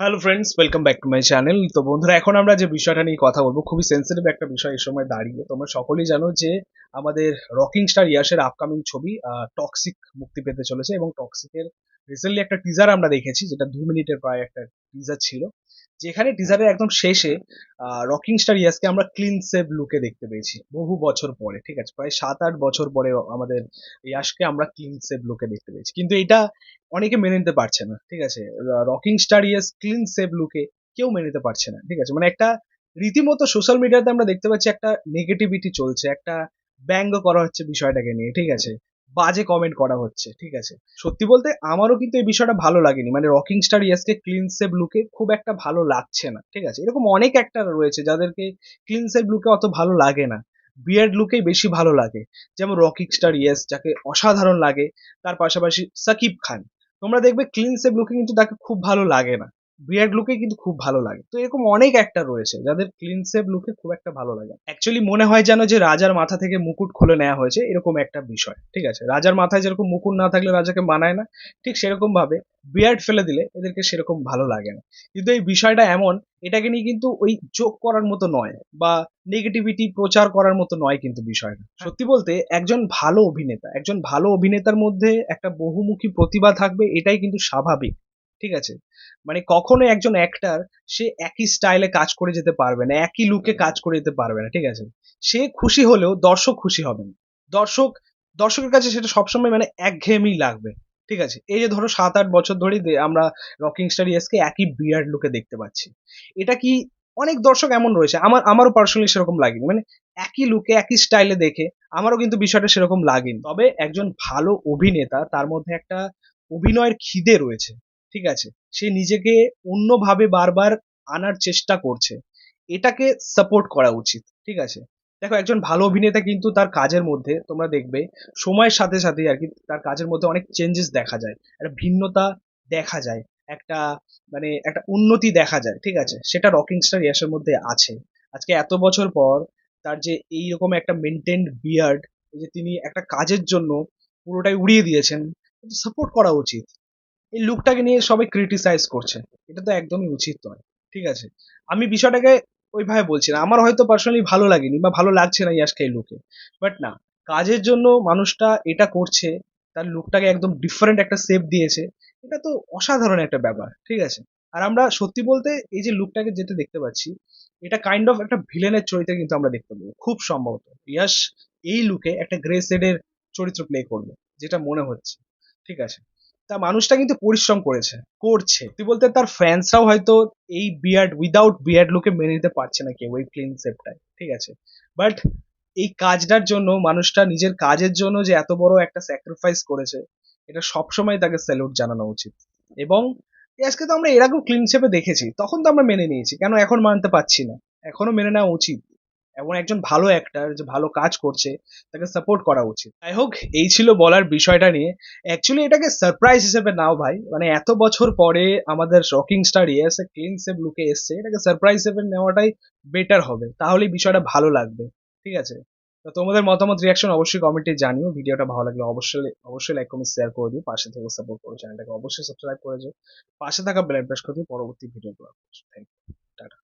Hello friends, welcome back to my channel. তো বন্ধুরা, এখন আমরা যে বিষয়টা নিয়ে কথা বলবো খুবই সেন্সিটিভ একটা বিষয় এই সময় দাঁড়িয়ে। তোমরা সকলেই জানো যে আমাদের রকিং স্টার ইয়াশের আপকামিং ছবি টক্সিক মুক্তি পেতে চলেছে, এবং টক্সিকের রিসেন্টলি একটা টিজার আমরা দেখেছি, যেটা 2 মিনিটের প্রায় একটা টিজার ছিল, যেখানে টিজারের একদম শেষে রকিং স্টার ইয়াসকে আমরা ক্লিন সেভ লুকে দেখতে পেয়েছি বহু বছর পরে। ঠিক আছে, প্রায় 7-8 বছর পরে আমাদের ইয়াশকে আমরা ক্লিন সেভ লুকে দেখতে পেয়েছি, কিন্তু এটা অনেকে মেনে নিতে পারছে না। ঠিক আছে, rocking star yes clean save লুকে কেউ মেনে নিতে পারছে না। ঠিক আছে, মানে একটা রীতিমতো সোশ্যাল মিডিয়াতে আমরা দেখতে পাচ্ছি একটা নেগেটিভিটি চলছে, একটা ব্যঙ্গ করা হচ্ছে বিষয়টাকে নিয়ে। ঠিক আছে, বাজে কমেন্ট করা হচ্ছে। ঠিক আছে, সত্যি বলতে আমারও কিন্তু এই বিষয়টা ভালো লাগেনি, মানে রকিং স্টার ইয়াসকে ক্লিন সেভ লুকে খুব একটা ভালো লাগছে না। ঠিক আছে, এরকম অনেক অ্যাক্টর রয়েছে যাদেরকে ক্লিন সেভ লুকে অত ভালো লাগে না, বিয়ার্ড লুকেই বেশি ভালো লাগে। যেমন রকিং স্টার ইয়েস, যাকে অসাধারণ লাগে। তার পাশাপাশি সাকিব খান, তোমরা দেখবে ক্লিন সেভ লুকে কিন্তু তাকে খুব ভালো লাগে না, বিয়ার্ড লুকে কিন্তু খুব ভালো লাগে। তো এরকম অনেক অ্যাক্টর রয়েছে যাদের ক্লিন সেভ লুকে খুব একটা ভালো লাগে। অ্যাকচুয়ালি মনে হয় যেন যে রাজার মাথা থেকে মুকুট খুলে নেওয়া হয়েছে, এরকম একটা বিষয়। ঠিক আছে, রাজার মাথায় যেরকম মুকুট না থাকলে রাজাকে মানায় না, ঠিক সেরকম ভাবে বিয়ার্ড ফেলে দিলে এদেরকে সেরকম ভালো লাগে না। কিন্তু এই বিষয়টা এমন, এটাকে নিয়ে কিন্তু ওই যোগ করার মতো নয়, বা নেগেটিভিটি প্রচার করার মতো নয় কিন্তু বিষয়টা। সত্যি বলতে একজন ভালো অভিনেতার মধ্যে একটা বহুমুখী প্রতিভা থাকবে, এটাই কিন্তু স্বাভাবিক। ঠিক আছে, মানে কখনো একজন অ্যাক্টার সে একই স্টাইলে কাজ করে যেতে পারবে না, একই লুকে কাজ করে যেতে পারবে না। ঠিক আছে, সে খুশি হলেও দর্শক খুশি হবে না। দর্শক দর্শকের কাছে সেটা সবসময় মানে একঘেয়েমি লাগবে। ঠিক আছে, এই যে ধরো 7-8 বছর ধরেই আমরা রকিং স্টার ইয়েসকে একই বিয়ার্ড লুকে দেখতে পাচ্ছি। এটা কি, অনেক দর্শক এমন রয়েছে, আমারও পার্সোনালি সেরকম লাগেনি, মানে একই লুকে একই স্টাইলে দেখে আমারও কিন্তু বিষয়টা সেরকম লাগেনি। তবে একজন ভালো অভিনেতা, তার মধ্যে একটা অভিনয়ের খিদে রয়েছে। ঠিক আছে, সে নিজেকে অন্যভাবে বারবার আনার চেষ্টা করছে, এটাকে সাপোর্ট করা উচিত। ঠিক আছে, দেখো একজন ভালো অভিনেতা কিন্তু তার কাজের মধ্যে তোমরা দেখবে সময়ের সাথে সাথে আর কি তার কাজের মধ্যে অনেক চেঞ্জেস দেখা যায়, একটা ভিন্নতা দেখা যায়, একটা মানে একটা উন্নতি দেখা যায়। ঠিক আছে, সেটা রকিং স্টার ইয়াসের মধ্যে আছে। আজকে এত বছর পর তার যে এইরকম একটা মেনটেন্ড বিয়ার্ড, যে তিনি একটা কাজের জন্য পুরোটাই উড়িয়ে দিয়েছেন, সাপোর্ট করা উচিত। এই লুকটাকে নিয়ে সবাই ক্রিটিসাইজ করছে, এটা তো একদমই উচিত নয়। ঠিক আছে, আমি বিষয়টাকে ওইভাবে বলছি না, আমার হয়তো পার্সোনালি ভালো লাগেনি বা ভালো লাগছে না ইয়াশকে এই লুকে, বাট না, কাজের জন্য মানুষটা এটা করছে, তার লুকটাকে একদম ডিফারেন্ট একটা শেপ দিয়েছে, এটা তো অসাধারণ একটা ব্যাপার। ঠিক আছে, আর আমরা সত্যি বলতে এই যে লুকটাকে যেটা দেখতে পাচ্ছি, এটা কাইন্ড অফ একটা ভিলেনের চরিত্রে কিন্তু আমরা দেখতে পাবো খুব সম্ভবত। ইয়াশ এই লুকে একটা গ্রে শেডের চরিত্র প্লে করবে, যেটা মনে হচ্ছে। ঠিক আছে, তা মানুষটা কিন্তু পরিশ্রম করছে তুই বলতে, তার ফ্যান্সরাও হয়তো এই বিয়ার্ড উইদাউট বিয়ার্ড লুকে মেনে নিতে পারছে না কেউ, ওই ক্লিন শেপটায়। ঠিক আছে, বাট এই কাজটার জন্য মানুষটা নিজের কাজের জন্য যে এত বড় একটা স্যাক্রিফাইস করেছে, এটা সবসময় তাকে স্যালুট জানানো উচিত। এবং আজকে তো আমরা এরকম ক্লিন শেপে দেখেছি, তখন তো আমরা মেনে নিয়েছি, কেন এখন মানতে পারছি না? এখনো মেনে নেওয়া উচিত। এমন একজন ভালো অ্যাক্টর যে ভালো কাজ করছে, তাকে সাপোর্ট করা উচিত। যাই হোক, এই ছিল বলার বিষয়টা নিয়ে। অ্যাকচুয়ালি এটাকে সারপ্রাইজ হিসেবে নাও ভাই, মানে এত বছর পরে আমাদের rocking star yes clean save লুকে এসছে, এটাকে সারপ্রাইজ হিসেবে নেওয়াটাই বেটার হবে, তাহলেই বিষয়টা ভালো লাগবে। ঠিক আছে, তো তোমাদের মতামত রিয়াকশন অবশ্যই কমেন্টে জানিও। ভিডিওটা ভালো লাগলে অবশ্যই অবশ্যই লাইক কমেন্ট শেয়ার করে দিও, পাশে থেকে সাপোর্ট করো, চ্যানেলটাকে অবশ্যই সাবস্ক্রাইব করে দিও, পাশে থাকা বেল আইকন প্রেস করে দিও পরবর্তী ভিডিওগুলো। Thank you, tata.